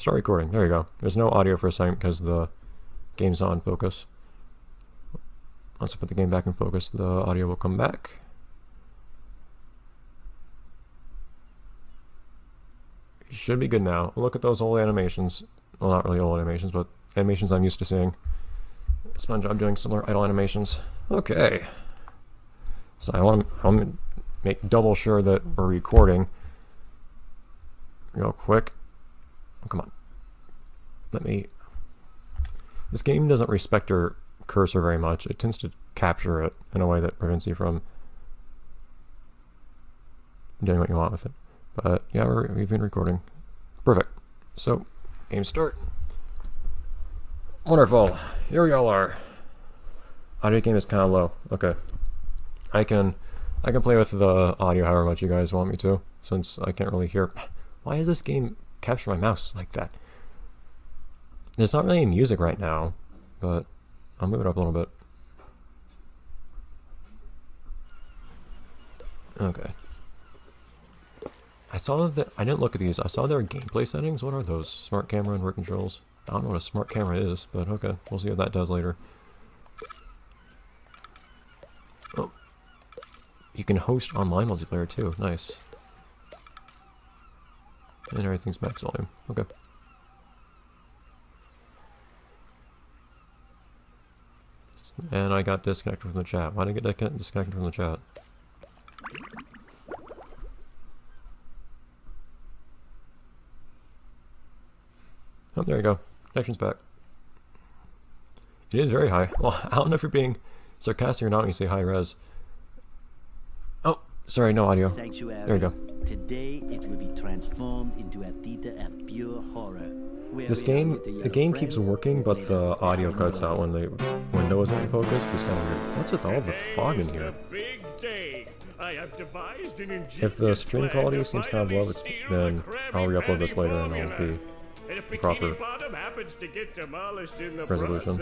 Start recording. There you go. There's no audio for a second because the game's not in focus. Once I put the game back in focus, the audio will come back. You should be good now. Look at those old animations. Well, not really old animations, but animations I'm used to seeing. Spongebob doing similar idle animations. Okay. So I'm gonna make double sure that we're recording. Real quick. Oh, come on. This game doesn't respect your cursor very much. It tends to capture it in a way that prevents you from doing what you want with it. But yeah, we've been recording. Perfect. So, game start. Wonderful. Here we all are. Audio game is kind of low. Okay. I can play with the audio however much you guys want me to, since I can't really hear. Why does this game capture my mouse like that? There's not really any music right now, but I'll move it up a little bit. Okay. I didn't look at these. I saw their gameplay settings. What are those? Smart camera and work controls. I don't know what a smart camera is, but okay. We'll see what that does later. Oh. You can host online multiplayer too. Nice. And everything's max volume. Okay. And I got disconnected from the chat. Why did I get disconnected from the chat? Oh, there you go. Connection's back. It is very high. Well, I don't know if you're being sarcastic or not when you say high res. Oh, sorry, no audio. Sanctuary. There you go. Today it will be transformed into a theater of pure horror. This game, the game keeps working, but the audio cuts out when the window isn't in focus. It's kind of weird. What's with all the fog in here? If the stream quality seems kind of low, then I'll re-upload this later and it'll be proper resolution.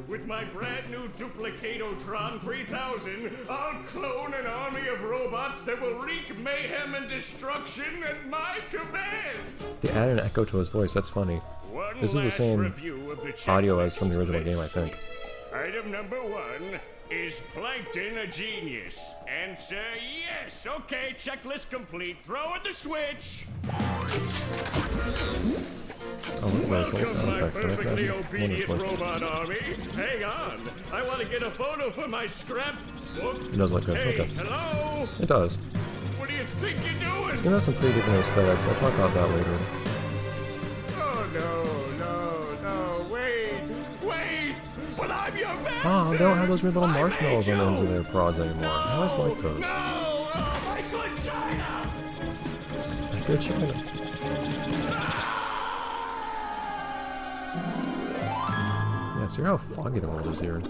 With my brand new Duplicatotron 3000, I'll clone an army of robots that will wreak mayhem and destruction at my command. They added an echo to his voice. That's funny. This is the same audio as from the original game, I think. Item number 1. Is Plankton a genius? Answer yes. Okay, checklist complete. Throw in the switch. Oh, look at those whole sound Welcome, my effects. perfectly obedient Wonderful. robot army. Hang on. I want to get a photo for my scrapbook. It does look good. Hey, Okay. hello? It does. What do you think you're doing? This game has some pretty different aesthetics. I'll talk about that later. Oh, no, wait. But I'm your master. Oh, they don't have those weird little marshmallows on the ends of their prods anymore. I always like those. No! Oh, my good China! Like good China. Yeah, so how foggy the world is here.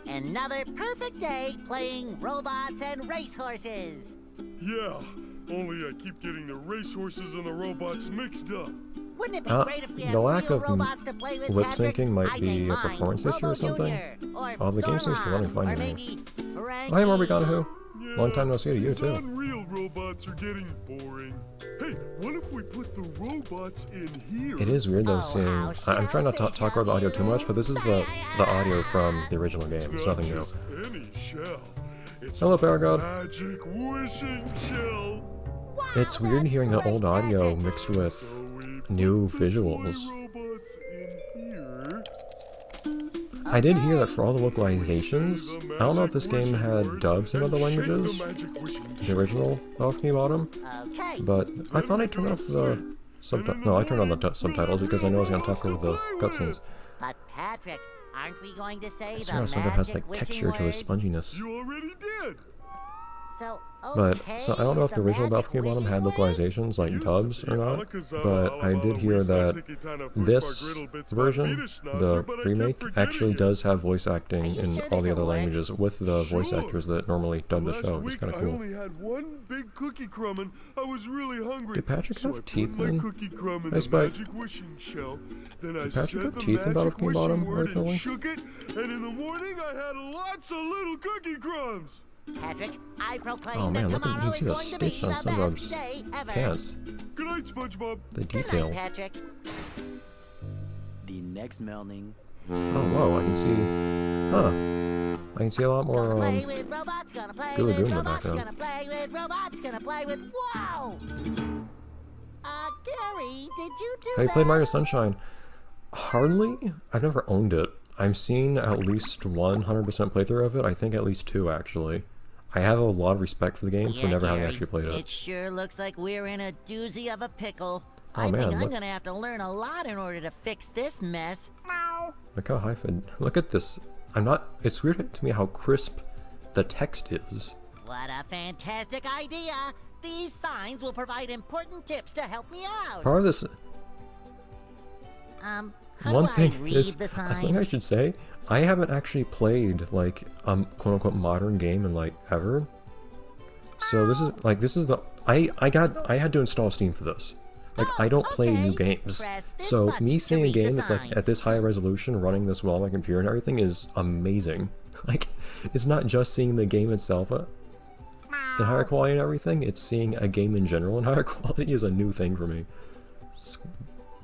Another perfect day playing robots and racehorses. Yeah, only I keep getting the racehorses and the robots mixed up. Wouldn't it be great if we The had lack real of robots to play with, lip Patrick? syncing might I'd be name a mine performance issue or Robo something. Junior, or Oh, the game seems to be running fine Zorlon, or to me. maybe Oh, hey, Morbigana Who? Yeah, Long time no see to you, these too. unreal robots are getting boring. Hey, what if we put the robots in here? It is weird though Oh, seeing. how I'm trying not to talk about the audio too much, but this is the audio from the original game. It's Not nothing new. just any shell. It's Hello, a Paragod. magic wishing shell. It's weird hearing the old audio mixed with So we new put the toy visuals. robots in here. I did hear that for all the localizations, I don't know if this game had dubs in other languages, the original Bikini Bottom, Okay. but I thought I turned off the subtitles. No, I turned on the subtitles because I know I was going to talk over the cutscenes. But Patrick, aren't we going to say I the swear how Spongebob has like magic wishing texture to his words? sponginess. You already did. So, But, okay, so I don't know if the original magic Bikini Bottom had wishing words? localizations like Used dubs to or be not, Alakazam, but I did hear Alabama, that Wiesbaden, this Fußball, Griddle, version, Bitz, the but I kept remake, forgetting actually it. does have voice acting you in sure all this the other will work? languages with the voice Sure. actors that normally dub the Last show. It's week, kind of I cool. only had one big cookie crumb and I was really hungry. Did Patrick so have I put teeth my in cookie crumb in Nice the Bite? magic wishing shell. Then I Did Patrick said have the teeth in magic Bikini wishing Bottom word originally? and shook it, and in the morning I had lots of little cookie crumbs. Patrick, I proclaim Oh man, that look at you tomorrow can see is the going to be stitch on the Spongebob's best day ever. pants. Good night, SpongeBob. The Good detail. night, Patrick. The next morning. Oh whoa, I can see. Huh. I can see a lot more. Gonna play with robots, gonna play Goo with Lagoon in the robots, background. gonna play with robots, gonna play with. Whoa! Gary, did you do Have you that? played Mario Sunshine? Hardly. I've never owned it. I've seen at least 100% playthrough of it. I think at least 2 actually. I have a lot of respect for the game for never having Gary, actually played It it. sure looks like we're in a doozy of a pickle. Oh, I man, think I'm look. gonna have to learn a lot in order to fix this mess. Look how hyphen. Look at this. I'm not. It's weird to me how crisp the text is. What a fantastic idea! These signs will provide important tips to help me out. Part of this. How One do I thing read is, the something I signs? should say. I haven't actually played like quote unquote modern game in like ever. So this is the I had to install Steam for this. Like I don't play new okay. games. Press this So button me to seeing a read the game that's like signs. at this high resolution running this well on my computer and everything is amazing. Like it's not just seeing the game itself in higher quality and everything, it's seeing a game in general in higher quality is a new thing for me.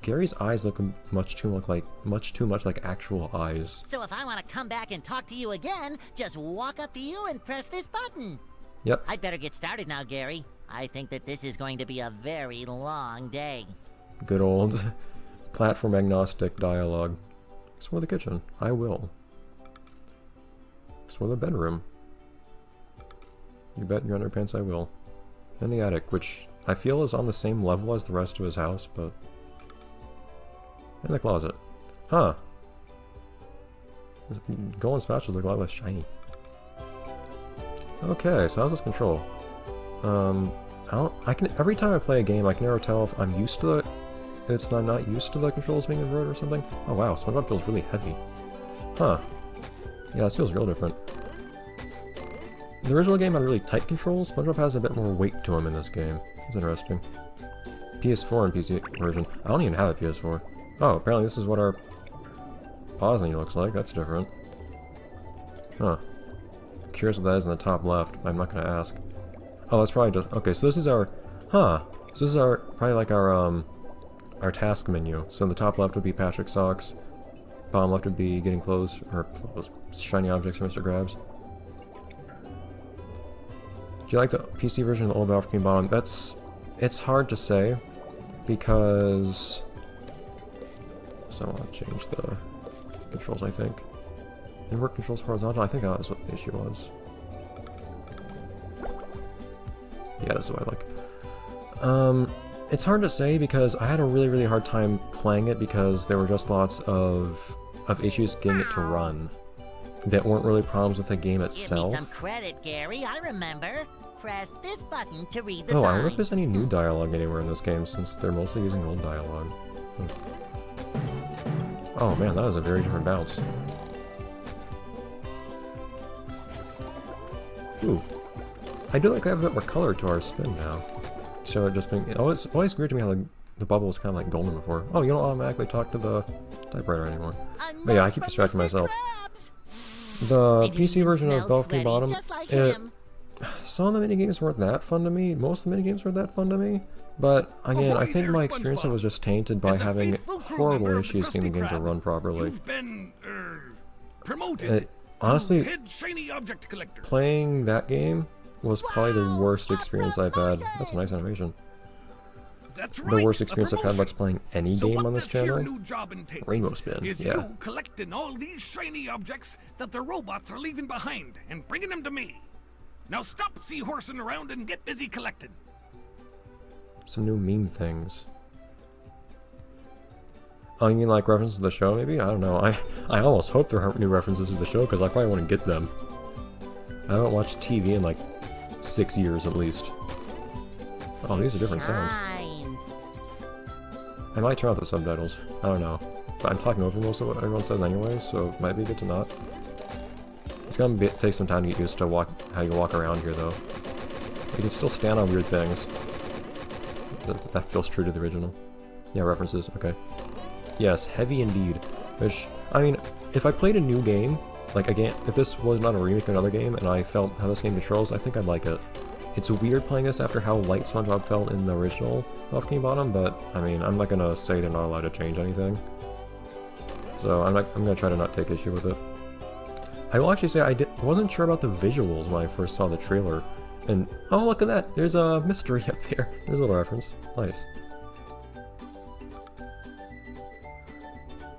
Gary's eyes look much too much like actual eyes. So if I want to come back and talk to you again, just walk up to you and press this button. Yep. I'd better get started now, Gary. I think that this is going to be a very long day. Good old platform agnostic dialogue. Explore the kitchen. I will. Explore the bedroom. You bet in your underpants I will. And the attic, which I feel is on the same level as the rest of his house, but... And the closet. Huh. Golden spatulas look a lot less shiny. Okay, so how's this control? Every time I play a game, I can never tell if I'm used to it. I'm not used to the controls being inverted or something. Oh wow, SpongeBob feels really heavy. Huh. Yeah, this feels real different. The original game had really tight controls. SpongeBob has a bit more weight to him in this game. It's interesting. PS4 and PC version. I don't even have a PS4. Oh, apparently this is what our pause menu looks like. That's different. Huh. Curious what that is in the top left. I'm not gonna ask. Oh, that's probably just... Okay, so this is our... Huh. So this is our... Probably like our task menu. So in the top left would be Patrick's socks. Bottom left would be getting clothes, or clothes, shiny objects for Mr. Grabs. Do you like the PC version of the old Bikini bottom? It's hard to say, because... So I want to change the controls, I think. Invert controls horizontal, I think that was what the issue was. Yeah, this is what I like. It's hard to say because I had a really, really hard time playing it because there were just lots of issues getting it to run that weren't really problems with the game Give itself. me some credit, Gary. I remember. Press this button to read the Oh, signs. I wonder if there's any new dialogue anywhere in this game since they're mostly using old dialogue. Oh man, that was a very different bounce. Ooh. I do like to have a bit more color to our spin now. So it just being... Oh, it's always weird to me how the bubble was kind of like golden before. Oh, you don't automatically talk to the typewriter anymore. But yeah, I keep distracting myself. The PC version of Bikini Bottom, some of the minigames weren't that fun to me. Most of the minigames weren't that fun to me. But again, I think my experience was just tainted by having horrible issues getting the game to run properly. You've been, promoted. Honestly, Head shiny object collector. playing that game was probably the worst experience I've had. That's a nice animation. That's The right, worst a experience I've had promotion. that's playing any So game what on this here channel. new job entails Rainbow Spin, is yeah. you collecting all these shiny objects that the robots are leaving behind and bringing them to me. Now stop seahorsing around and get busy collecting. Some new meme things. Oh, you mean like references to the show, maybe? I don't know. I almost hope there aren't new references to the show, because I probably want to get them. I haven't watched TV in like 6 years at least. Oh, these are different sounds. I might turn off the subtitles. I don't know. But I'm talking over most of what everyone says anyway, so it might be good to not. It's gonna take some time to get used to how you walk around here, though. You can still stand on weird things. That feels true to the original. Yeah, references. Okay. Yes, heavy indeed. Which, I mean, if I played a new game like, again, if this was not a remake of another game and I felt how this game controls, I think I'd like it. It's weird playing this after how light SpongeBob felt in the original Bikini Bottom, but, I mean, I'm not gonna say they're not allowed to change anything. So, I'm gonna try to not take issue with it. I will actually say I wasn't sure about the visuals when I first saw the trailer. And, oh, look at that! There's a mystery up there. There's a little reference. Nice.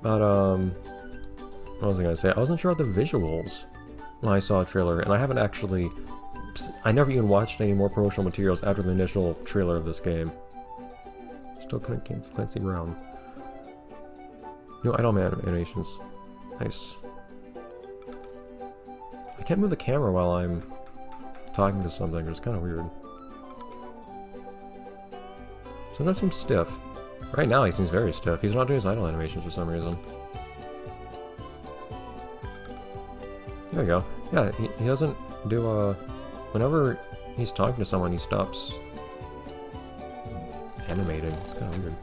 But, what was I gonna say? I wasn't sure about the visuals when I saw a trailer, and I haven't actually... I never even watched any more promotional materials after the initial trailer of this game. Still couldn't get Clancy Brown. No idle animations. Nice. I can't move the camera while I'm talking to something, which is kind of weird. Sometimes seems stiff. Right now he seems very stiff. He's not doing his idle animations for some reason. There we go. Yeah, he doesn't do a... Whenever he's talking to someone, he stops animating. It's kind of weird.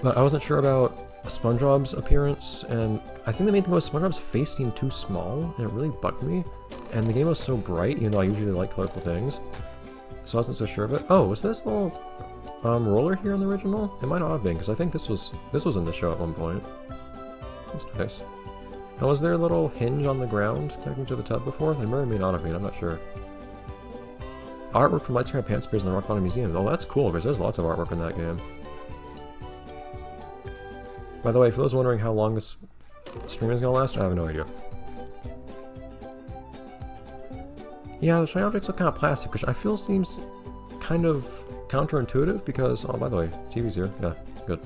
But I wasn't sure about SpongeBob's appearance, and I think the main thing was SpongeBob's face seemed too small, and it really bugged me. And the game was so bright, even though I usually like colorful things. So I wasn't so sure of it. Oh, was this little roller here in the original? It might not have been, because I think this was in the show at one point. That's nice. Now, was there a little hinge on the ground connecting to the tub before? There may or may not have been, I'm not sure. Artwork from Lights Around Pants appears in the Rock Bottom Museum. Oh, that's cool, because there's lots of artwork in that game. By the way, for those wondering how long this stream is going to last, I have no idea. Yeah, the shiny objects look kind of plastic, which I feel seems kind of counterintuitive because... Oh, by the way, TV's here. Yeah, good.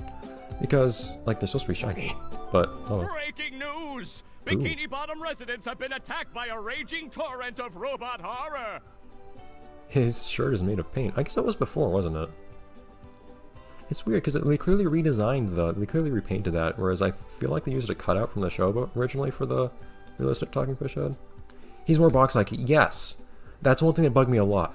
Because, like, they're supposed to be shiny, but... Oh. Breaking news! Bikini Bottom residents have been attacked by a raging torrent of robot horror! His shirt is made of paint. I guess that was before, wasn't it? It's weird, because they clearly redesigned they clearly repainted that, whereas I feel like they used a cutout from the show originally for the realistic talking fish head. He's more box-like. Yes! That's one thing that bugged me a lot.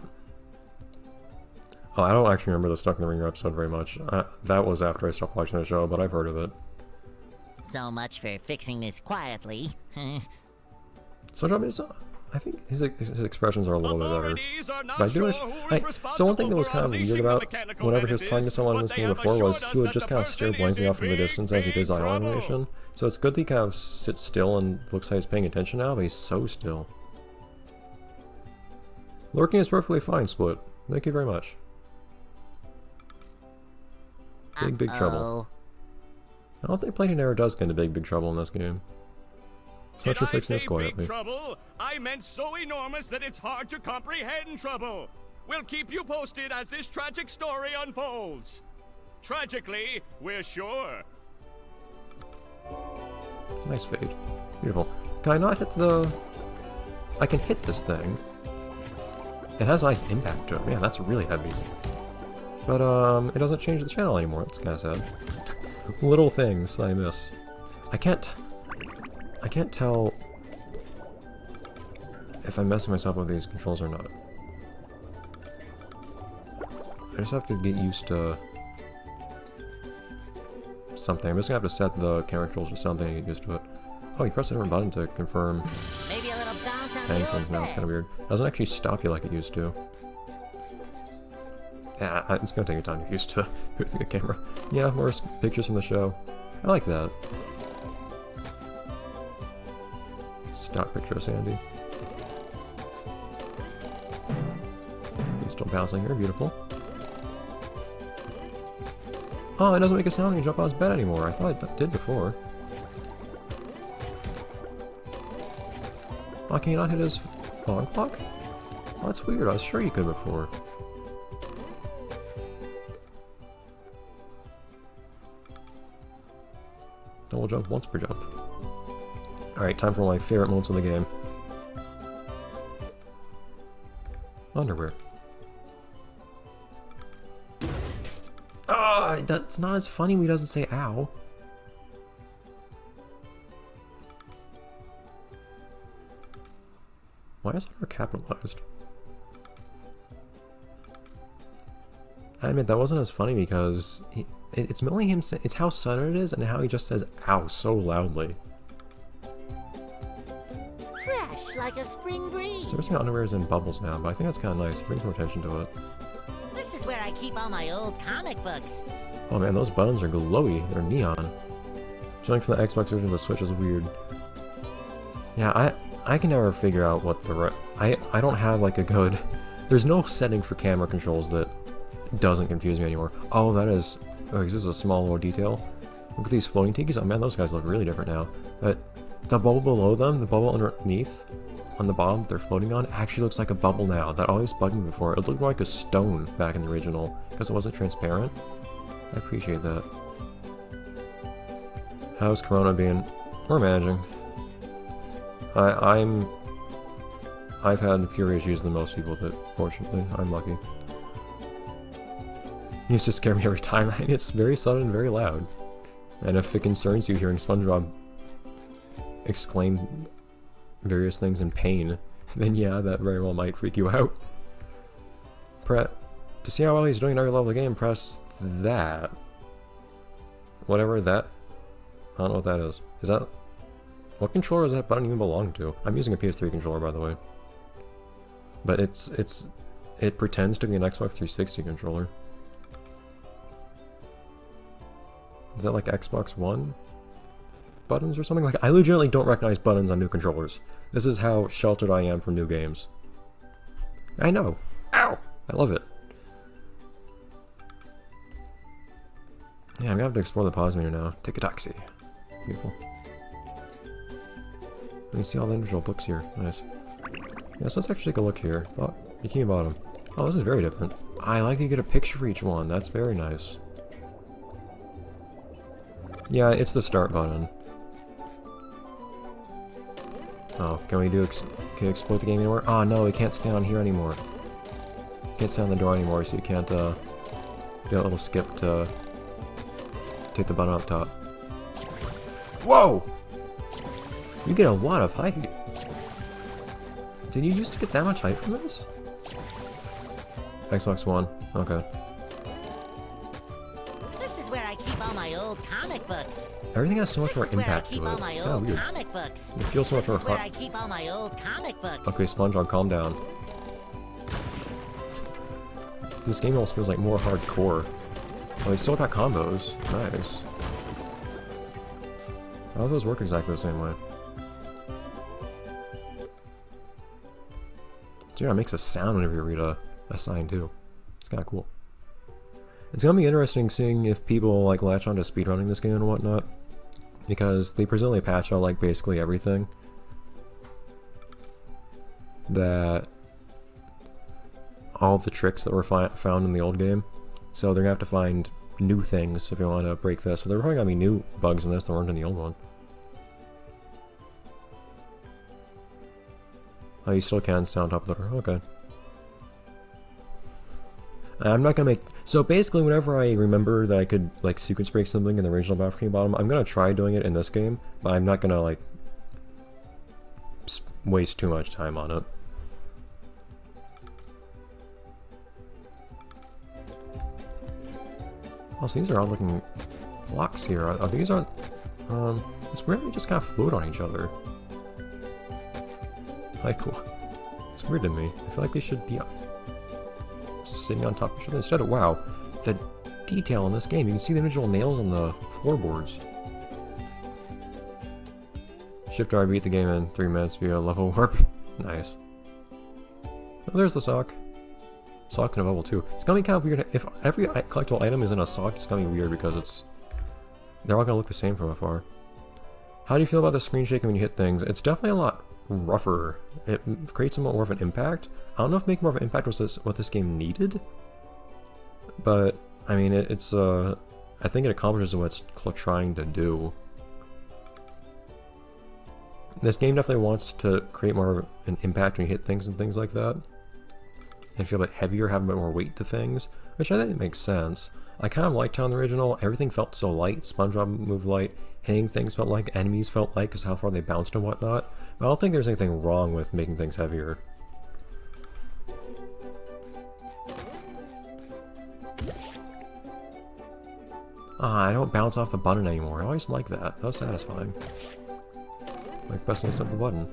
Oh, I don't actually remember the Stuck in the Ringer episode very much. That was after I stopped watching the show, but I've heard of it. So much for fixing this quietly. SpongeBob is... I think his expressions are a little bit better. But I do wish... So one thing that was kind of weird about whenever he was talking to someone in this game before was he would just kind of stare blankly off in the distance as he did his idle animation. So it's good that he kind of sits still and looks like he's paying attention now, but he's so still. Lurking is perfectly fine, Split. Thank you very much. Big Trouble. I don't think Platinum Error does get into big trouble in this game. So much for fixing this quietly. Trouble? I meant so enormous that it's hard to comprehend trouble. We'll keep you posted as this tragic story unfolds. Tragically, we're sure. Nice fade. Beautiful. Can I not hit the... I can hit this thing. It has a nice impact to it. Man, that's really heavy. But, it doesn't change the channel anymore. That's kind of sad. Little things I miss. I can't tell if I'm messing myself with these controls or not. I just have to get used to something. I'm just gonna have to set the camera controls to something and get used to it. Oh, you press a different button to confirm Maybe a little bounce on hang the things old now. It's kind of weird. It doesn't actually stop you like it used to. Yeah, it's gonna take you time to get used to moving the camera. Yeah, more pictures from the show. I like that. Stock picture of Sandy. He's still bouncing here, beautiful. Oh, it doesn't make a sound when you jump on his bed anymore. I thought it did before. Oh, can you not hit his alarm clock? Oh, that's weird. I was sure you could before. Double jump once per jump. Alright, time for one of my favorite moments of the game. Underwear. Ah, that's not as funny when he doesn't say ow. Why is it capitalized? I admit that wasn't as funny because it's mainly him. It's how sudden it is and how he just says "ow" so loudly. like a spring breeze. So everything underwear is in bubbles now, but I think that's kind of nice. It brings more attention to it. This is where I keep all my old comic books. Oh man, those buttons are glowy. They're neon. Jumping from the Xbox version to the Switch is weird. Yeah, I can never figure out what the I don't have like a good... There's no setting for camera controls that doesn't confuse me anymore. Oh, that is... Oh, is this a small little detail? Look at these floating tikis. Oh man, those guys look really different now. But the bubble below them, the bubble underneath, on the bottom they're floating on, actually looks like a bubble now. That always bugged me before. It looked like a stone back in the original, because it wasn't transparent. I appreciate that. How's Corona being? We're managing. I've had fewer issues than most people, but fortunately, I'm lucky. It used to scare me every time. It's very sudden and very loud. And if it concerns you hearing Spongebob exclaim various things in pain, then yeah, that very well might freak you out. To see how well he's doing at every level of the game, press that. Whatever that... I don't know what that is. Is that... What controller does that button even belong to? I'm using a PS3 controller, by the way. But it pretends to be an Xbox 360 controller. Is that like Xbox One buttons or something? Like, I legitimately don't recognize buttons on new controllers. This is how sheltered I am from new games. I know. Ow! I love it. Yeah, I'm gonna have to explore the pause menu now. Take a taxi. Beautiful. You can see all the individual books here. Nice. Yeah, so let's actually take a look here. Oh, Bikini Bottom. Oh, this is very different. I like that you get a picture for each one. That's very nice. Yeah, it's the start button. Oh, can we exploit the game anymore? Oh no, we can't stand on here anymore. Can't stand on the door anymore, so you can't do a little skip to take the button up top. Whoa! You get a lot of height. Did you used to get that much height from this? Xbox One. Okay. This is where I keep all my old comic books. Everything has so much more impact to it. All my It's kind of old weird. comic books. It feels so much more This is where hot. I keep all my old comic books. Okay, Spongebob, calm down. This game almost feels like more hardcore. Oh, they still got combos. Nice. How do those work exactly the same way? Dude, it makes a sound whenever you read a sign too. It's kind of cool. It's gonna be interesting seeing if people like latch onto speedrunning this game and whatnot, because they presumably patch out like basically everything that all the tricks that were found in the old game. So they're gonna have to find new things if they want to break this. So there are probably gonna be new bugs in this that weren't in the old one. Oh, you still can stand on top of the door. Okay. I'm not gonna make... So basically, whenever I remember that I could, like, sequence break something in the original Bikini Bottom, I'm gonna try doing it in this game, but I'm not gonna, like, waste too much time on it. Oh, so these are odd looking blocks here. Are these aren't... it's weird they just kind of float on each other. Like, it's weird to me. I feel like they should be sitting on top of each other instead of... Wow, the detail in this game. You can see the individual nails on the floorboards. Shift R, beat the game in 3 minutes via level warp. Nice. Oh, there's the sock. Sock's in a bubble too. It's gonna be kind of weird. If every collectible item is in a sock, it's gonna be weird because it's... They're all gonna look the same from afar. How do you feel about the screen shaking when you hit things? It's definitely a lot rougher. It creates somewhat more of an impact. I don't know if making more of an impact was what this game needed, but I mean it's I think it accomplishes what it's trying to do. This game definitely wants to create more of an impact when you hit things and things like that, and feel a bit heavier, have a bit more weight to things, which I think makes sense. I kind of liked how in the original everything felt so light. SpongeBob moved light, hitting things felt light, enemies felt light because how far they bounced and whatnot. But I don't think there's anything wrong with making things heavier. Ah, I don't bounce off the button anymore. I always like that. That was satisfying. Like pressing a simple button.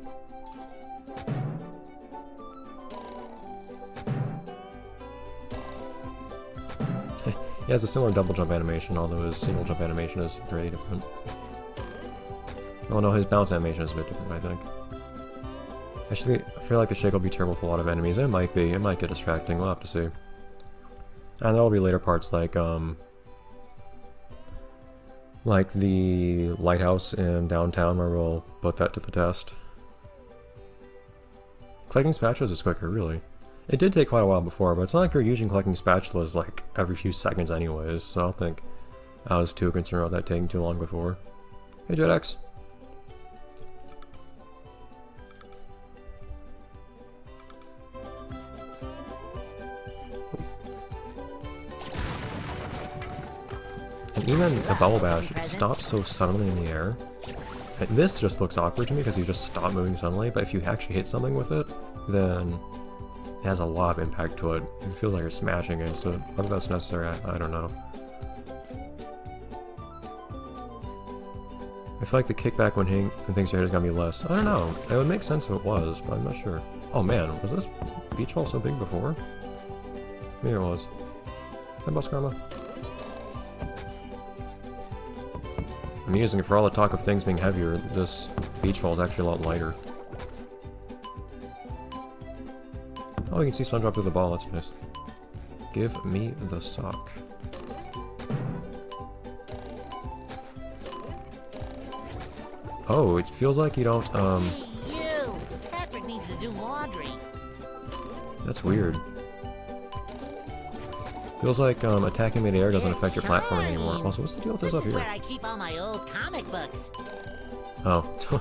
He has a similar double jump animation, although his single jump animation is very different. Oh no, his bounce animation is a bit different, I think. Actually, I feel like the shake will be terrible with a lot of enemies. It might be. It might get distracting. We'll have to see. And there will be later parts like the lighthouse in downtown where we'll put that to the test. Collecting spatulas is quicker, really. It did take quite a while before, but it's not like you're using collecting spatulas like every few seconds anyways, so I don't think I was too concerned about that taking too long before. Hey, JetX. And even a Bubble Bash stops so suddenly in the air. And this just looks awkward to me because you just stop moving suddenly, but if you actually hit something with it, then it has a lot of impact to it. It feels like you're smashing against it. Whether that's necessary, I don't know. I feel like the kickback when hitting things you're hitting is gonna be less. I don't know. It would make sense if it was, but I'm not sure. Oh man, was this beach ball so big before? Maybe it was. Hi, Bus Karma. I'm using it for all the talk of things being heavier. This beach ball is actually a lot lighter. Oh, you can see Spongebob through the ball. That's nice. Give me the sock. Oh, it feels like you don't, You! Patrick needs to do laundry. That's weird. Feels like, attacking mid-air doesn't affect your platforming anymore. Also, what's the deal with this up This is here? where I keep all my old comic books. Oh.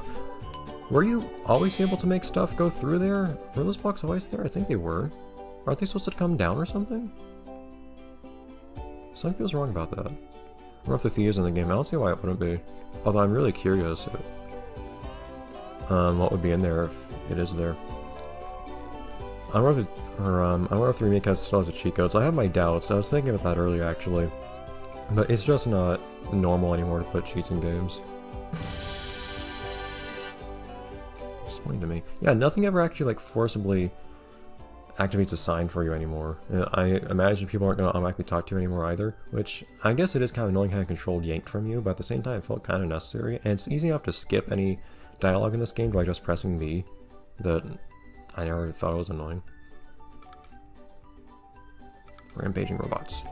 Were you always able to make stuff go through there? Were those blocks always there? I think they were. Aren't they supposed to come down or something? Something feels wrong about that. I don't know if the thieves in the game. I don't see why it wouldn't be. Although I'm really curious what would be in there if it is there. I wonder if the remake still has a cheat code. So I have my doubts. I was thinking about that earlier actually. But it's just not normal anymore to put cheats in games. Explain to me. Yeah, nothing ever actually like forcibly activates a sign for you anymore. I imagine people aren't going to automatically talk to you anymore either, which I guess it is kind of annoying, kind of controlled yanked from you, but at the same time it felt kind of necessary. And it's easy enough to skip any dialogue in this game by just pressing V that I never thought it was annoying. Rampaging robots.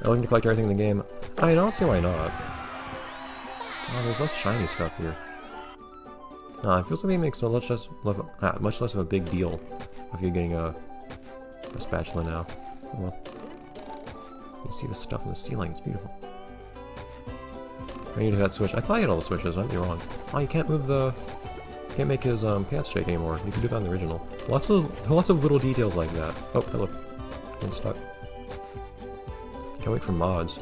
Are looking to collect everything in the game? I don't see why not. Oh, there's less shiny stuff here. It feels like it makes much less of a big deal of you getting a spatula now. Oh, well. You can see the stuff in the ceiling, it's beautiful. I need to hit that switch. I thought I had all the switches, I might be wrong. Oh, you can't move the... Can't make his pants shake anymore. You can do that in the original. Lots of little details like that. Oh, hello. Getting stuck. Can't wait for mods.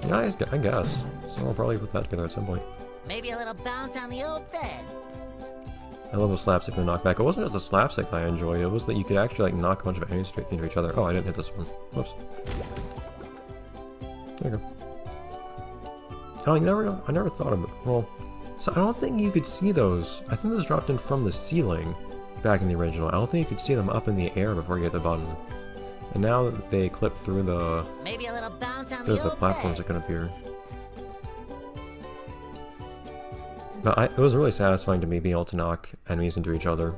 Yeah, I guess. So I'll probably put that together at some point. Maybe a little bounce on the old bed. I love the slapstick and the knockback. It wasn't just the slapstick that I enjoyed, it was that you could actually like knock a bunch of enemies into each other. Oh, I didn't hit this one. Whoops. There you go. Oh, I never thought of it. Well, so I don't think you could see those. I think those dropped in from the ceiling back in the original. I don't think you could see them up in the air before you hit the button. And now they clip through the Maybe a little bounce on the old platforms bed. that can appear. But it was really satisfying to me being able to knock enemies into each other.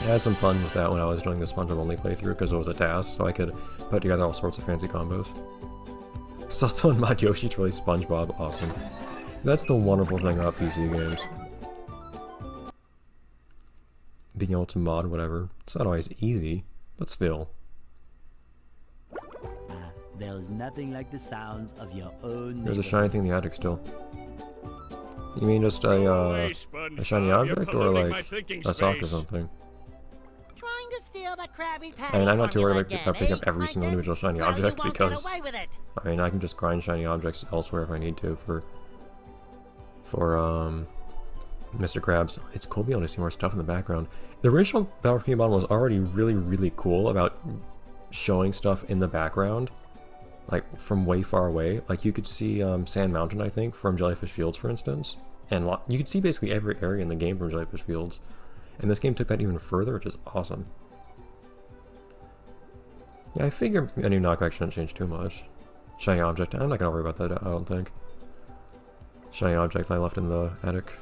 I had some fun with that when I was doing the Spongebob only playthrough because it was a task, so I could put together all sorts of fancy combos. Saw someone mod Yoshi to really Spongebob, awesome. That's the wonderful thing about PC games. Being able to mod whatever. It's not always easy, but still. There's nothing like the sounds of your own. There's a shiny thing in the attic still. You mean just a shiny object or like a sock or something? Trying to steal the Krabby Patty I mean, I'm not too worried formula about picking up again, every eh, single Plankton? individual shiny Well, you object won't get because away with it. I mean, I can just grind shiny objects elsewhere if I need to for Mr. Krabs. It's cool being able to see more stuff in the background. The original Battle for Bikini Bottom was already really cool about showing stuff in the background, like from way far away. Like you could see Sand Mountain, I think, from Jellyfish Fields, for instance, and you could see basically every area in the game from Jellyfish Fields. And this game took that even further, which is awesome. Yeah, I figure any knockback shouldn't change too much. Shiny object. I'm not gonna worry about that, I don't think. Shiny object I left in the attic.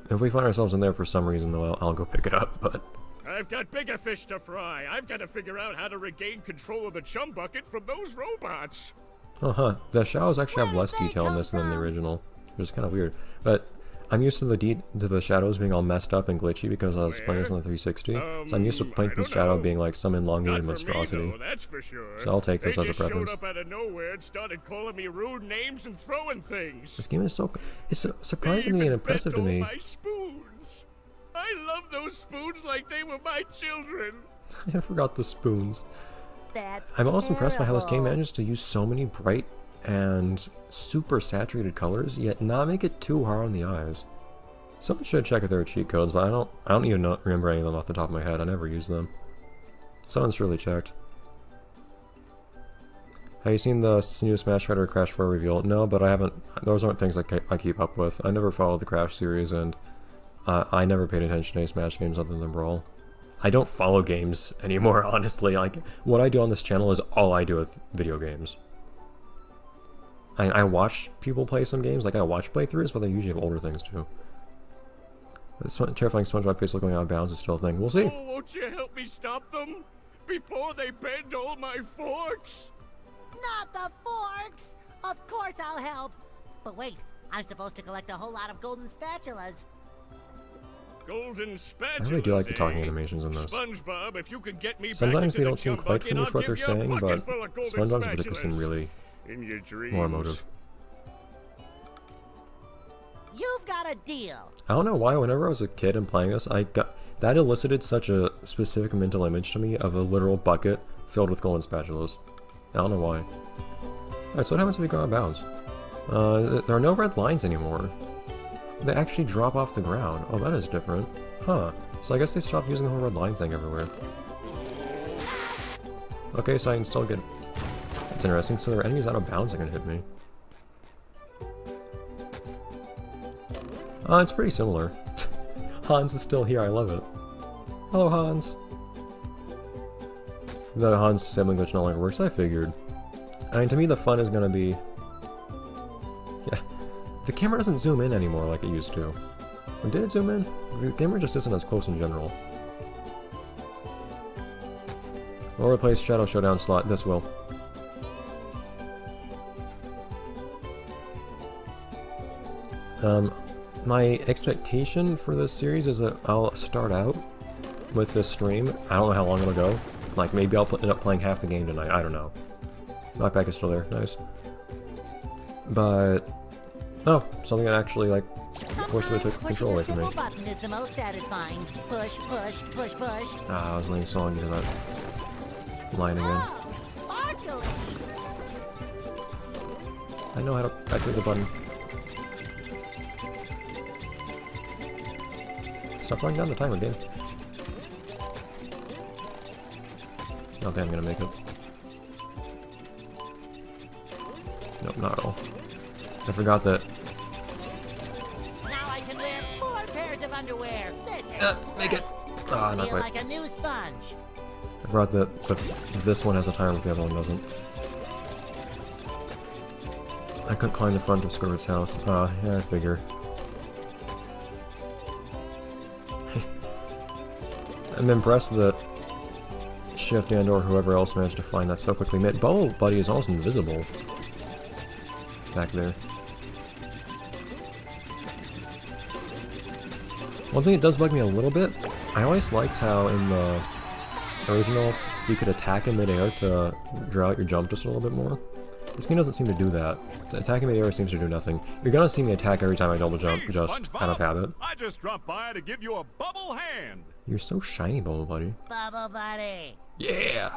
If we find ourselves in there for some reason, though, I'll go pick it up, but... I've got bigger fish to fry. I've got to figure out how to regain control of the chum bucket from those robots. Uh-huh. The shadows actually have Where less did they detail in come this than the from? original, which is kind of weird. But I'm used to the shadows being all messed up and glitchy because I was playing this on the 360. So I'm used to I Plankton's don't shadow know. being like some elongated Not for me, monstrosity. though, that's for sure. So I'll take this They as a just preference. showed up out of nowhere and started calling me rude names and throwing things. This game is it's They surprisingly even and impressive to bent all me. my spoons. I love those spoons like they were my children. I forgot the spoons. That's I'm also impressed by how this game terrible. manages to use so many bright and super saturated colors, yet not make it too hard on the eyes. Someone should check if there are cheat codes, but I don't even remember any of them off the top of my head. I never use them. Someone's surely checked. Have you seen the new Smash Fighter Crash 4 reveal? No, but I haven't. Those aren't things I keep up with. I never followed the Crash series, and I never paid attention to any Smash games other than Brawl. I don't follow games anymore, honestly. Like, what I do on this channel is all I do with video games. I watch people play some games, like I watch playthroughs, but they usually have older things too. This terrifying SpongeBob face going out of bounds is still a thing. We'll see. Oh, won't you help me stop them? Before they bend all my forks? Not the forks! Of course I'll help. But wait, I'm supposed to collect a whole lot of golden spatulas. Golden spatulas, I really do like the talking eh? animations in this. Spongebob, if you can get me Sometimes back they into don't the seem chum quite bucket, familiar I'll with what they're give you a saying, bucket but full of golden SpongeBob's ridiculous and spatulas. really In your dreams. more emotive. You've got a deal. I don't know why, whenever I was a kid and playing this, that elicited such a specific mental image to me of a literal bucket filled with golden spatulas. I don't know why. Alright, so what happens if we go out of bounds? There are no red lines anymore. They actually drop off the ground. Oh, that is different. Huh. So I guess they stopped using the whole red line thing everywhere. Okay, so I can still get... That's interesting. So there are enemies out of bounds that can hit me. It's pretty similar. Hans is still here, I love it. Hello, Hans. The Hans sibling glitch no longer works, I figured. I mean, to me the fun is gonna be... Yeah, the camera doesn't zoom in anymore like it used to. Or did it zoom in? The camera just isn't as close in general. We'll replace Shadow Showdown slot, this will. My expectation for this series is that I'll start out with this stream. I don't know how long it'll go. Like, maybe I'll end up playing half the game tonight. I don't know. Knockback is still there. Nice. But... Oh, something that actually, like, forcibly took control away from me. Pushing the button is the most satisfying. Push, push, push, push. Ah, I was letting Song into that line again. Oh, sparkly! I know how to activate the button. Stop running down the timer, game. I don't think I'm gonna make it. Nope, not at all. I forgot that. Now I can wear 4 pairs of underwear. This is Make it! Ah, not feel quite. like a new sponge. I forgot that this one has a timer, but the other one doesn't. I couldn't climb the front of Squidward's house. Yeah, I figure. I'm impressed that Shift and or whoever else managed to find that so quickly. Bubble Buddy is almost invisible back there. One thing that does bug me a little bit, I always liked how in the original you could attack in midair to draw out your jump just a little bit more. This game doesn't seem to do that. Attacking midair seems to do nothing. You're gonna see me attack every time I double jump, Hey, just out of SpongeBob, habit. I just dropped by to give you a bubble hand. You're so shiny, Bubble Buddy. Bubble buddy. Yeah!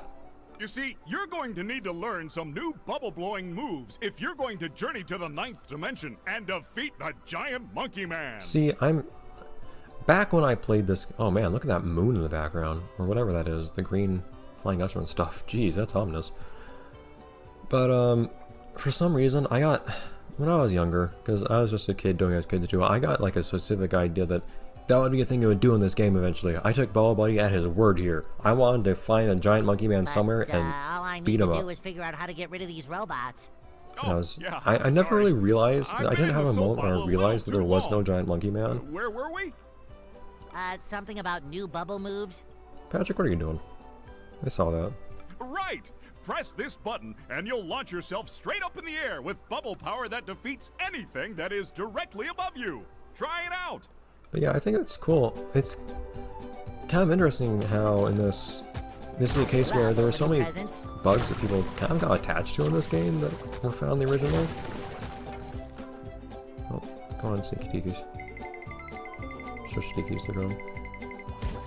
You see, you're going to need to learn some new bubble-blowing moves if you're going to journey to the 9th dimension and defeat the giant monkey man. See, I'm... Back when I played this... Oh man, look at that moon in the background. Or whatever that is. The green Flying Dutchman stuff. Jeez, that's ominous. But, for some reason, I got... When I was younger, because I was just a kid doing as kids do, I got like a specific idea that That would be a thing you would do in this game eventually. I took Bubble Buddy at his word here. I wanted to find a giant monkey man somewhere all I and need beat him to up. do is figure out how to get rid of these robots. I never really realized, I I've been didn't in have the a soap moment where bubble I a realized that little there too was no long. giant monkey man. Where were we? Something about new bubble moves? Patrick, what are you doing? I saw that. Right! Press this button and you'll launch yourself straight up in the air with bubble power that defeats anything that is directly above you. Try it out! But yeah, I think it's cool. It's kind of interesting how in this is a case where there were so many Presents? bugs that people kind of got attached to in this game that were found in the original. Oh, come on, sneaky teekies. Shush teekies, they're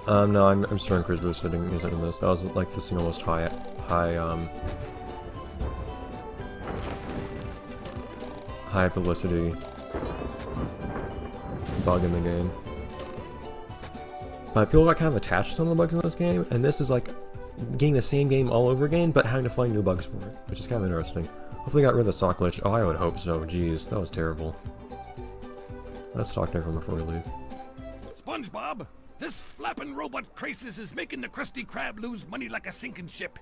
gone. No, I'm storing Chris Bruce sitting music in this. That was like the single most high publicity bug in the game. But people got kind of attached to some of the bugs in this game, and this is like getting the same game all over again, but having to find new bugs for it, which is kind of interesting. Hopefully got rid of the sock glitch. Oh, I would hope so. Jeez, that was terrible. Let's talk to everyone before we leave. SpongeBob, this flapping robot crisis is making the Krusty Krab lose money like a sinking ship.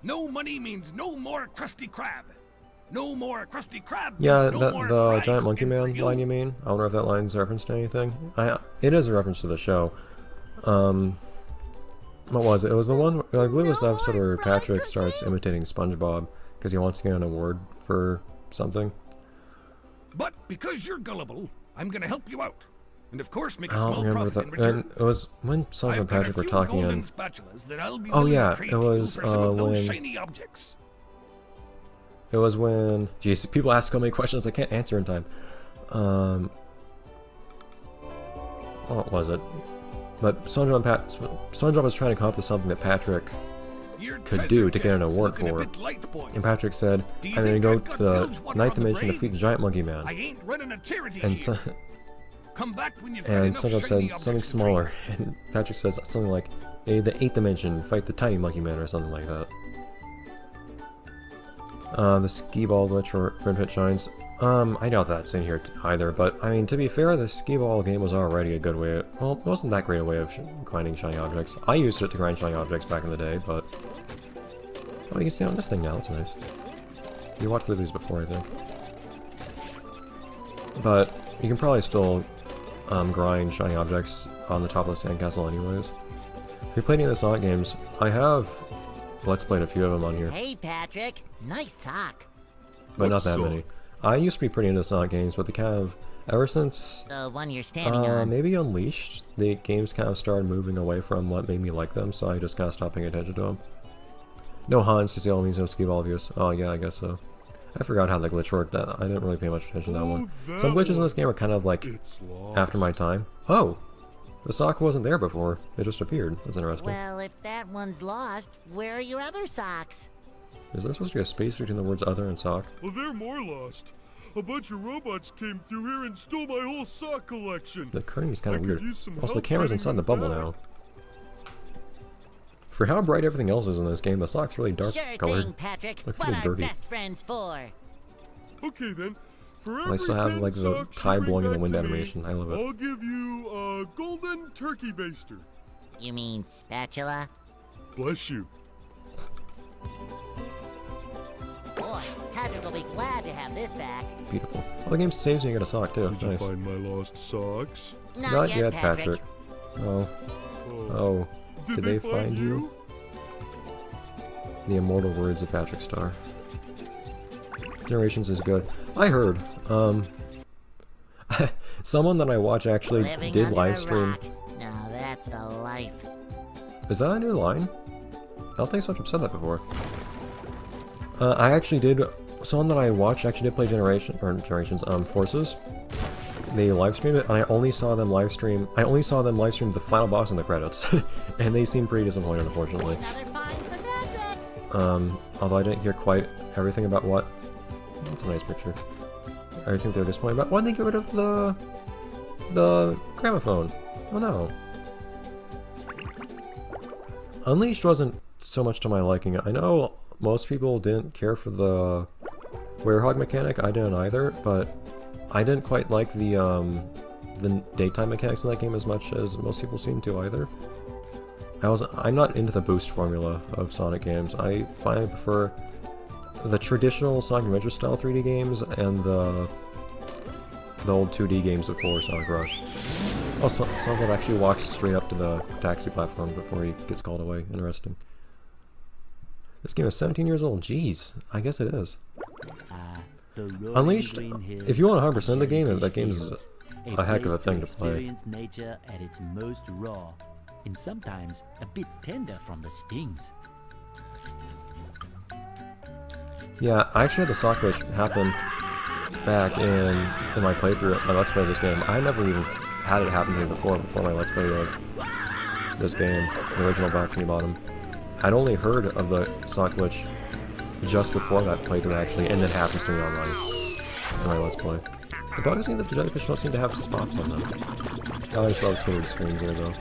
No money means no more Krusty Krab. No more Krusty Krab. Yeah, means no more the fried giant monkey chicken for man line you mean? I wonder if that line's a reference to anything. It is a reference to the show. What was it? It was the one, I believe it was the episode where Patrick starts imitating SpongeBob because he wants to get an award for something. But because you're gullible, I'm gonna help you out. And of course make a I don't small remember profit in the, return. and it was when SpongeBob and I've got a Patrick were few talking golden and spatulas that I'll be oh willing yeah, to trade it to you was for some of those when shiny objects. it was when geez, people ask so many questions I can't answer in time. What was it? But SpongeBob was trying to come up with something that Patrick Your could do to get an chest's award looking a for. bit light, boy. And Patrick said, Do you I'm gonna think go I've to got the bilge water ninth on the dimension to brain? defeat the giant monkey man. I ain't running a charity And here. so, Come back when you've got and enough SpongeBob shiny said something objects to smaller. And Patrick says something like, hey, the 8th dimension, fight the tiny monkey man or something like that. The ski ball glitch for Red Pit Shines. I doubt that's in here either, but I mean, to be fair, the ski ball game was already a good way well, it wasn't that great a way of grinding shiny objects. I used it to grind shiny objects back in the day, but oh, you can stay on this thing now, that's nice. You watched through these before, I think. But you can probably still grind shiny objects on the top of the sandcastle anyways. If you're playing any of the Sonic games, I have Let's Played a few of them on here, Hey, Patrick. Nice sock. but not What that Sonic? many. I used to be pretty into Sonic games, but they kind of, ever since The one you're standing on. maybe Unleashed, the games kind of started moving away from what made me like them, so I just kind of stopped paying attention to them. No Hans to see all means no ski ball abuse. Oh yeah, I guess so. I forgot how the glitch worked. That I didn't really pay much attention to that one. that Some glitches in one. this game are kind of like It's lost. after my time. Oh, the sock wasn't there before. It just appeared. That's interesting. Well, if that one's lost, where are your other socks? Is there supposed to be a space between the words other and sock? Well, they're more lost. A bunch of robots came through here and stole my whole sock collection. The kerning is kind I of could weird. use some Also, the help camera's getting inside the them bubble back. now. For how bright everything else is in this game, the sock's really dark Sure colored. thing, Patrick. Looks What really are dirty. best friends for? Okay then. For I every still have 10 like the socks you tie bring blowing in the back wind to me, animation. I love it. I'll give you a golden turkey baster. You mean spatula? Bless you. Boy, Patrick will be glad to have this back. Beautiful. Well, the game saves you get a sock too. Did you Nice. find my lost socks? Not yet, Patrick. Oh. Oh. Did they find you? The immortal words of Patrick Star. Generations is good. I heard, someone that I watch actually Living did under live a stream. rock. Now that's the life. Is that a new line? I don't think someone have said that before. I actually did, someone that I watched actually did play Generations, Forces. They live streamed it, and I only saw them live stream the final boss in the credits. And they seemed pretty disappointed, unfortunately. Another find for Patrick. Although I didn't hear quite everything about what... That's a nice picture. Everything they were disappointed about. Why didn't they get rid of the gramophone? Oh no. Unleashed wasn't so much to my liking. I know most people didn't care for the werehog mechanic. I didn't either, but I didn't quite like the the daytime mechanics in that game as much as most people seem to either. I'm not into the boost formula of Sonic games. I find I prefer the traditional Sonic Adventure style 3D games and the old 2D games before Sonic Rush. Oh, Sonic actually walks straight up to the taxi platform before he gets called away. Interesting. This game is 17 years old. Jeez, I guess it is. Unleashed, if you want 100% the game, that game is a heck of a thing to play. Experience nature at its most raw, and sometimes a bit tender from the stings. Yeah, I actually had the sock glitch happen back in my playthrough, my Let's Play of this game. I never even had it happen to me before my Let's Play of this game, the original Bikini Bottom. I'd only heard of the sock glitch just before that playthrough actually, and it happens to me online in my Let's Play. The bothers me that the jellyfish don't seem to have spots on them. Oh, I saw the screen screens here though.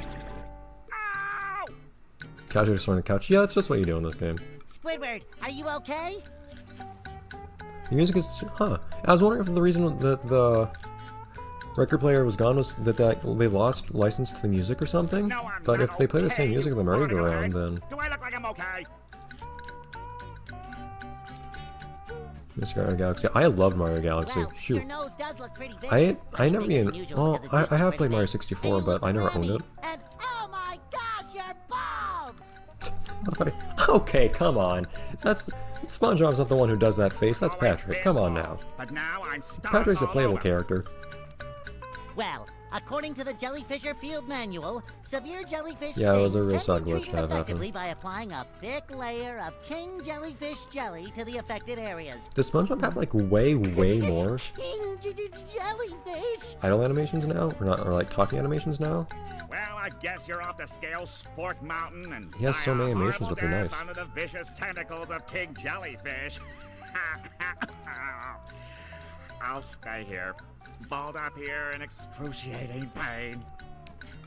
Couch just on the couch. Yeah, that's just what you do in this game. Squidward, are you okay? The music is... Huh. I was wondering if the reason that the record player was gone was that they lost license to the music or something? No, I'm But not if they play the same okay, music in the you merry-go-round, then... Do I look like I'm okay? This Mario Galaxy. I loved Mario Galaxy. Well, Shoot. your nose does look pretty big. I never Bigger even... than usual Well, because it's I have usually played Mario pretty 64, big. but I never owned it. And oh my gosh, you're bald! Okay, come on. SpongeBob's not the one who does that face. That's Patrick. Come on now. But now I'm stuck. Patrick's a all playable over. character. Well, according to the Jellyfish Field manual, severe jellyfish Yeah, it was a stings real can sad be glitch treated to have happen. effectively by applying a thick layer of king jellyfish jelly to the affected areas. Does SpongeBob have like way more King jellyfish? idle animations now? Or like talking animations now? Well, I guess you're off to scale Sport Mountain and He has so die a many animations horrible with her death knife. under the vicious tentacles of King Jellyfish. I'll stay here, balled up here in excruciating pain.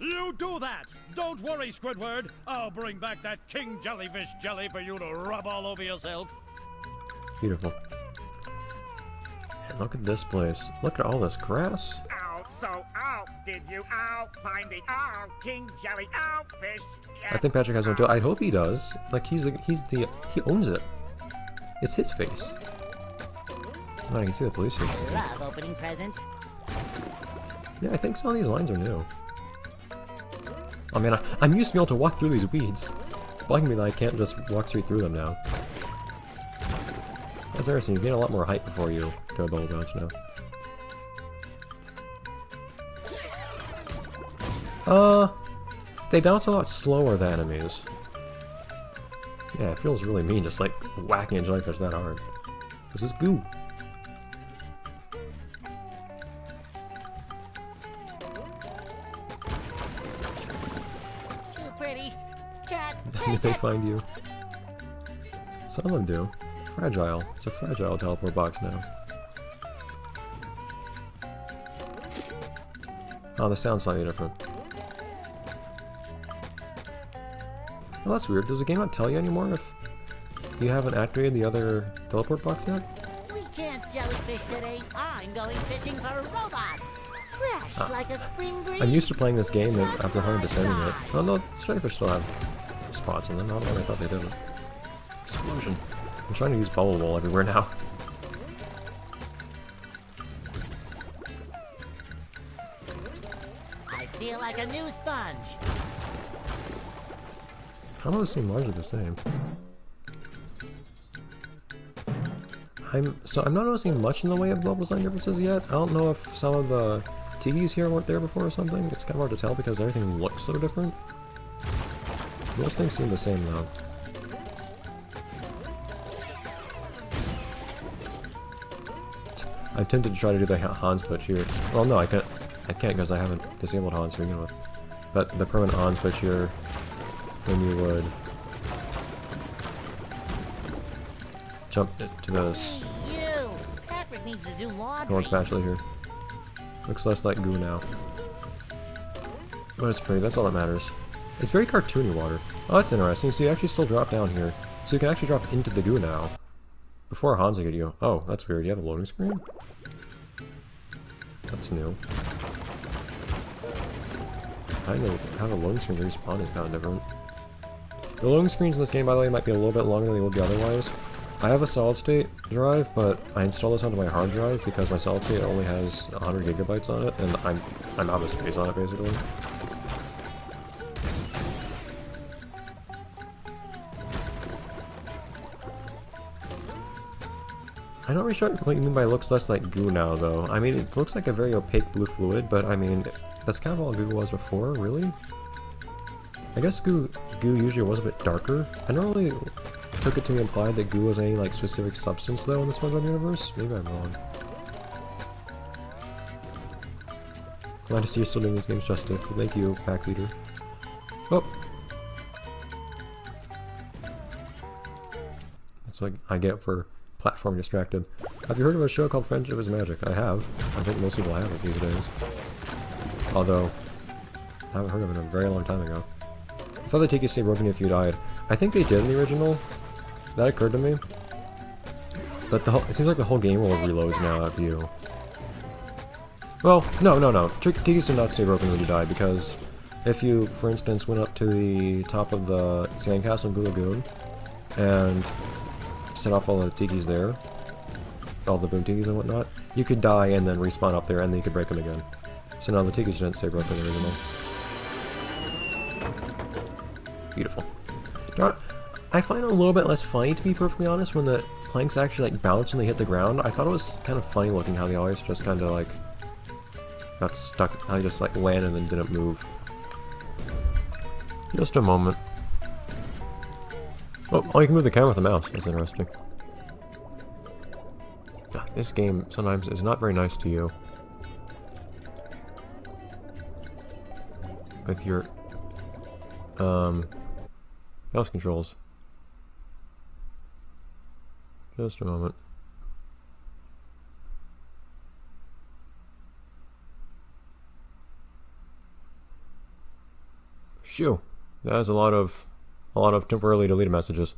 You do that! Don't worry, Squidward. I'll bring back that King Jellyfish jelly for you to rub all over yourself. Beautiful. And look at this place. Look at all this grass. Ow, so out did you? Ow, find the King Jelly, fish. I think Patrick has one too. I hope he does. Like he owns it. It's his face. Oh, I can see the police here. Love opening presents. Yeah, I think some of these lines are new. Oh man, I'm used to being able to walk through these weeds. It's bugging me that I can't just walk straight through them now. That's interesting, you gain a lot more height before you go a bubble bounce now. They bounce a lot slower than enemies. Yeah, it feels really mean just like whacking a jellyfish that hard. This is goo. Too pretty. Cat. Did they find you? Some of them do. Fragile. It's a fragile teleport box now. Oh, the sound's slightly different. Well, that's weird. Does the game not tell you anymore if you haven't activated the other teleport box yet? We can't jellyfish today. I'm going fishing for robots. Fresh like a spring breeze. I'm used to playing this game after 100%ing it. Oh no, jellyfish still have spots in them. I don't know why I thought they didn't. Explosion. I'm trying to use bubble wall everywhere now. I feel like a new sponge. I don't seem largely the same. I'm not noticing much in the way of level design differences yet. I don't know if some of the TVs here weren't there before or something. It's kind of hard to tell because everything looks so different. Most things seem the same though. I'm tempted to try to do the Hans glitch here. Well, no, I can't because I haven't disabled Hans to begin with. But the permanent Hans glitch here, when you would jump to this. Hey, you! Patrick needs to do laundry. Go on spatula here. Looks less like goo now. But it's pretty, that's all that matters. It's very cartoony water. Oh, that's interesting. So you actually still drop down here. So you can actually drop into the goo now. Before Hans would get you. Oh, that's weird. You have a loading screen? That's new. kind of how the loading screen respawn is kind of different. The loading screens in this game, by the way, might be a little bit longer than they would be otherwise. I have a solid state drive, but I installed this onto my hard drive because my solid state only has 100 gigabytes on it, and I'm out of space on it basically. I'm not really sure what you mean by it looks less like goo now, though. I mean, it looks like a very opaque blue fluid, but I mean, that's kind of all goo was before, really? I guess goo usually was a bit darker. I normally took it to be implied that goo was any, like, specific substance, though, in the SpongeBob universe. Maybe I'm wrong. Glad to see you're still doing these games justice. Thank you, Pack Leader. Oh! That's what I get for platform distracted. Have you heard of a show called Friendship is Magic? I have. I think most people have it these days. Although, I haven't heard of it in a very long time ago. I thought the Tiki stayed broken if you died. I think they did in the original. That occurred to me. But it seems like the whole game will reloads now if you... Well, no. Tikis do not stay broken when you die, because if you, for instance, went up to the top of the sandcastle in Goo Lagoon and set off all the tikis there, all the boom tikis and whatnot, you could die and then respawn up there and then you could break them again. So no, the tikis didn't stay broken in the original. Beautiful. I find it a little bit less funny, to be perfectly honest, when the planks actually like bounce when they hit the ground. I thought it was kind of funny looking how they always just kind of like got stuck, how they just like landed and then didn't move. Just a moment. Oh, you can move the camera with the mouse. That's interesting. God, this game sometimes is not very nice to you. With your mouse controls. Just a moment. Shoo! That is a lot of temporarily deleted messages.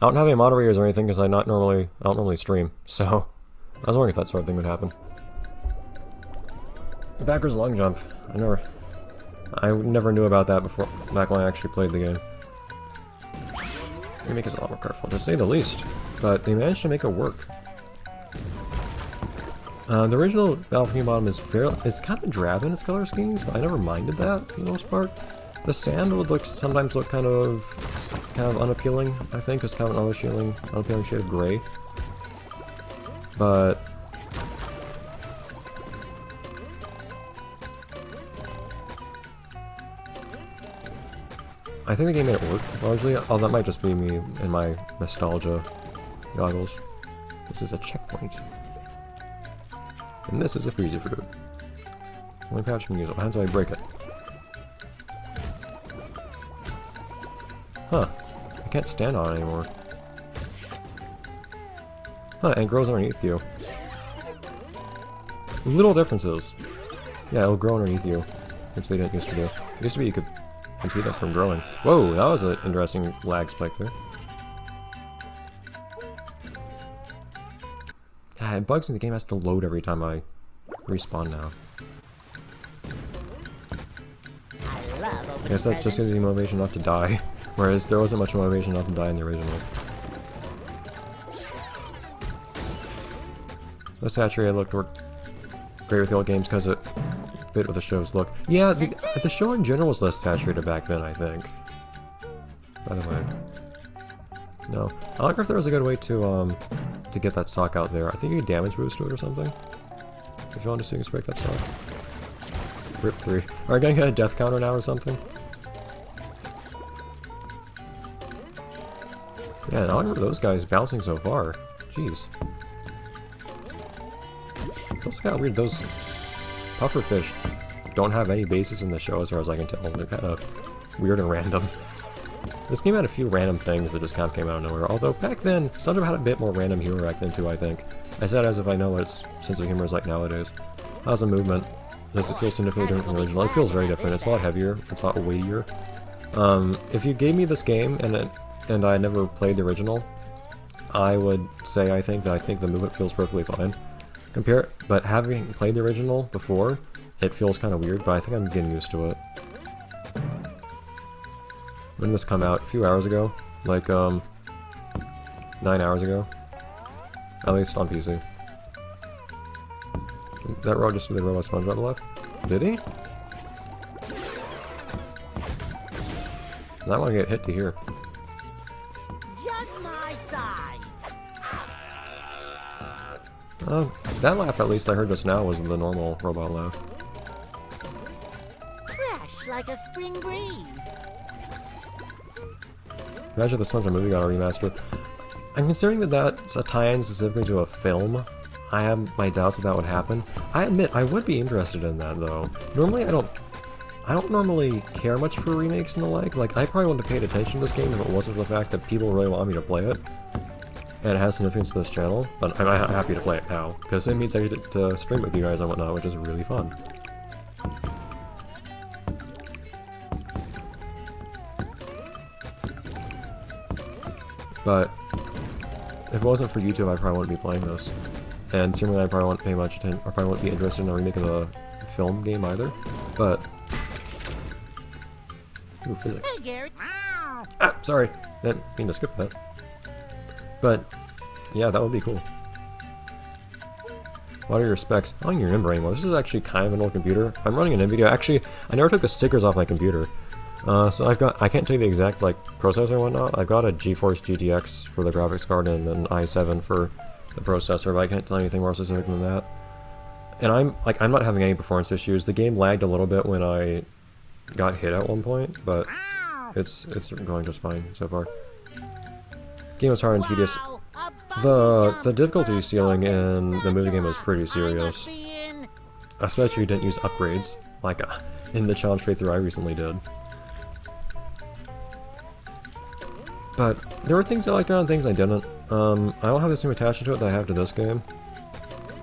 I don't have any moderators or anything because I don't normally stream, so I was wondering if that sort of thing would happen. Backwards long jump. I never knew about that before, back when I actually played the game. Remake is a lot more careful, to say the least, but they managed to make it work. The original Bikini bottom is kind of drab in its color schemes, but I never minded that for the most part. The sand would sometimes look kind of unappealing, I think. It's kind of an unappealing shade of gray. But I think the game made it work, largely. Oh, that might just be me and my nostalgia goggles. This is a checkpoint. And this is a freezer fruit. Only patch can use it. What happens if I break it? Huh. I can't stand on it anymore. Huh, and it grows underneath you. Little differences. Yeah, it'll grow underneath you, which they didn't used to do. It used to be you could impede that from growing. Whoa, that was an interesting lag spike there. Ah, it bugs me the game has to load every time I respawn now. I guess that just gives me motivation not to die. Whereas there wasn't much motivation not to die in the original. The saturated look worked great with the old games because it fit with the show's look. Yeah, the show in general was less saturated back then, I think. By the way. No. I don't know if there was a good way to get that sock out there. I think you could damage boost to it or something. If you want to see, you can break that sock. Rip 3. Are we gonna get a death counter now or something? Yeah, I don't remember those guys bouncing so far. Jeez. It's also kind of weird, those pufferfish don't have any basis in the show as far as I can tell. They're kind of weird and random. This game had a few random things that just kind of came out of nowhere, although back then, SpongeBob had a bit more random humor back then too, I think. I said as if I know what its sense of humor is like nowadays. How's the movement? Does it feel significantly different from the original? It feels very different. It's a lot heavier. It's a lot weightier. If you gave me this game and I never played the original, I would say I think the movement feels perfectly fine. But having played the original before, it feels kind of weird, but I think I'm getting used to it. When did this come out? A few hours ago? Like, 9 hours ago? At least on PC. That row just did the robot Spongebob left? Did he? I want to get hit to here. Just my size. That laugh, at least I heard just now, was the normal robot laugh. Fresh like a spring breeze. Imagine if the SpongeBob movie got a remaster. I'm considering that that's a tie-in specifically to a film. I have my doubts that that would happen. I admit, I would be interested in that, though. Normally, I don't normally care much for remakes and the like. Like, I probably wouldn't have paid attention to this game if it wasn't for the fact that people really want me to play it. And it has significance to this channel, but I'm happy to play it now, because it means I get to stream with you guys and whatnot, which is really fun. But if it wasn't for YouTube, I probably wouldn't be playing this. And certainly I probably wouldn't pay much attention, or probably wouldn't be interested in a remake of the film game either. But... Ooh, physics. Hey, Gary. Ah, sorry. Didn't mean to skip that. But, yeah, that would be cool. What are your specs? I don't even remember anymore. This is actually kind of an old computer. I'm running an NVIDIA. Actually, I never took the stickers off my computer. So I can't tell you the exact, like, processor and whatnot. I've got a GeForce GTX for the graphics card and an i7 for the processor, but I can't tell you anything more specific than that. And I'm not having any performance issues. The game lagged a little bit when I got hit at one point, but it's going just fine so far. Game was hard and tedious. The difficulty ceiling in the movie game was pretty serious. Especially if you didn't use upgrades, like in the challenge playthrough I recently did. But there were things I liked and things I didn't. I don't have the same attachment to it that I have to this game.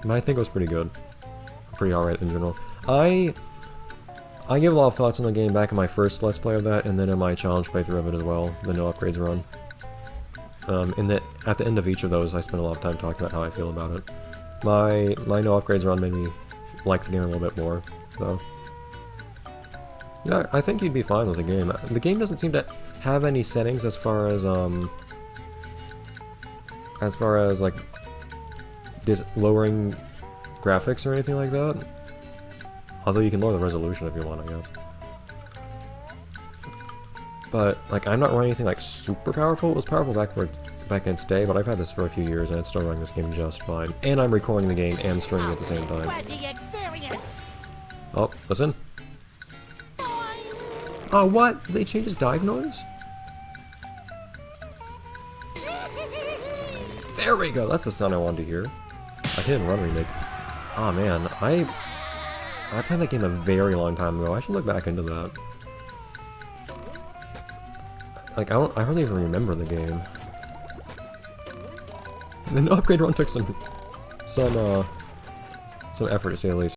But I think it was pretty good. Pretty alright in general. I gave a lot of thoughts on the game back in my first Let's Play of that, and then in my challenge playthrough of it as well, the no upgrades run. At the end of each of those, I spent a lot of time talking about how I feel about it. My no upgrades run made me like the game a little bit more, so... Yeah, I think you'd be fine with the game. The game doesn't seem to have any settings as far as like lowering graphics or anything like that. Although you can lower the resolution if you want, I guess. But like, I'm not running anything like super powerful. It was powerful back in its day, but I've had this for a few years and it's still running this game just fine. And I'm recording the game and streaming at the same time. Oh, listen. Oh, what? Did they change his dive noise? There we go. That's the sound I wanted to hear. I didn't run remake. Oh man, I played that game a very long time ago. I should look back into that. Like, I hardly even remember the game. The no upgrade run took some effort to say the least.